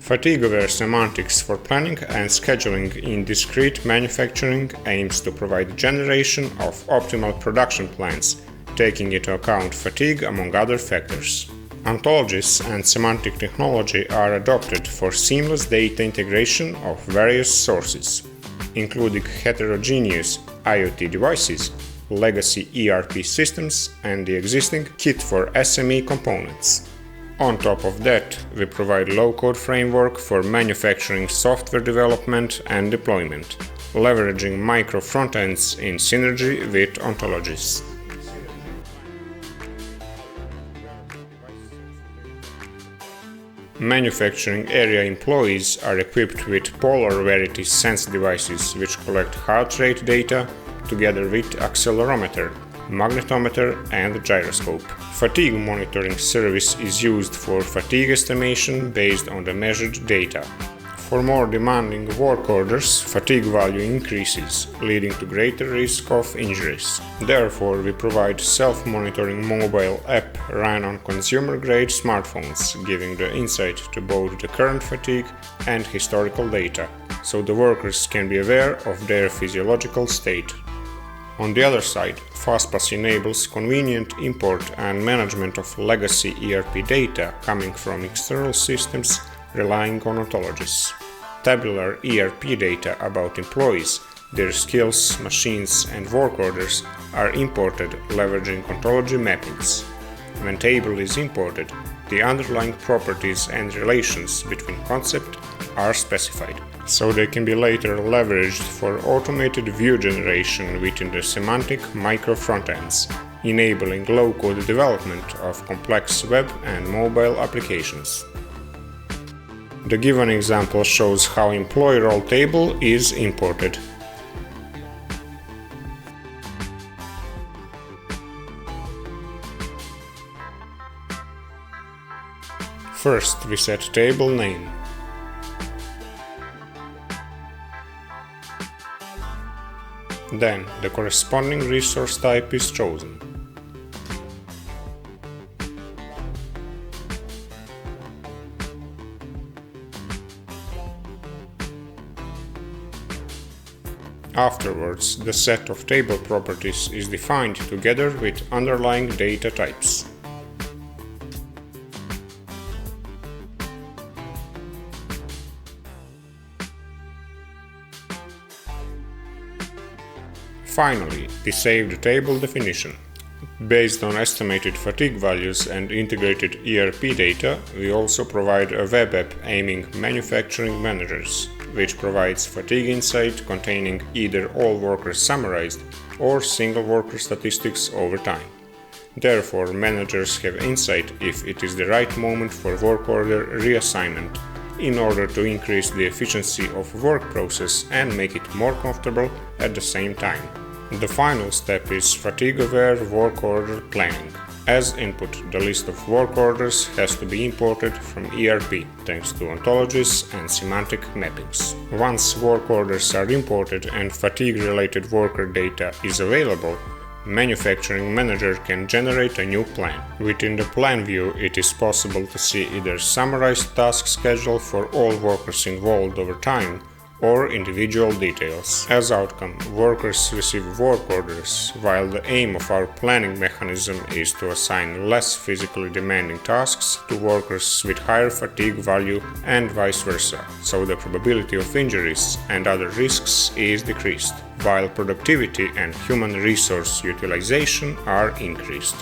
Fatigue-aware semantics for planning and scheduling in discrete manufacturing aims to provide generation of optimal production plans, taking into account fatigue among other factors. Ontologies and semantic technology are adopted for seamless data integration of various sources, including heterogeneous IoT devices, legacy ERP systems, and the existing KITT4SME components. On top of that, we provide low-code framework for manufacturing software development and deployment, leveraging micro frontends in synergy with ontologies. Manufacturing area employees are equipped with polar variety sense devices which collect heart rate data together with accelerometer, magnetometer and gyroscope. Fatigue monitoring service is used for fatigue estimation based on the measured data. For more demanding work orders, fatigue value increases, leading to greater risk of injuries. Therefore, we provide self-monitoring mobile app run on consumer-grade smartphones, giving the insight to both the current fatigue and historical data, so the workers can be aware of their physiological state. On the other side, Faspas enables convenient import and management of legacy ERP data coming from external systems relying on ontologies. Tabular ERP data about employees, their skills, machines, and work orders are imported leveraging ontology mappings. When table is imported, the underlying properties and relations between concepts are specified, so they can be later leveraged for automated view generation within the semantic micro frontends, enabling low-code development of complex web and mobile applications. The given example shows how employee role table is imported. First, we set table name. Then, the corresponding resource type is chosen. Afterwards, the set of table properties is defined together with underlying data types. Finally, we save the table definition. Based on estimated fatigue values and integrated ERP data, we also provide a web app aiming manufacturing managers, which provides fatigue insight containing either all workers summarized or single worker statistics over time. Therefore, managers have insight if it is the right moment for work order reassignment, in order to increase the efficiency of work process and make it more comfortable at the same time. The final step is fatigue-aware work order planning. As input, the list of work orders has to be imported from ERP, thanks to ontologies and semantic mappings. Once work orders are imported and fatigue-related worker data is available, manufacturing manager can generate a new plan. Within the plan view, it is possible to see either summarized task schedule for all workers involved over time, or individual details. As outcome, workers receive work orders, while the aim of our planning mechanism is to assign less physically demanding tasks to workers with higher fatigue value and vice versa, so the probability of injuries and other risks is decreased, while productivity and human resource utilization are increased.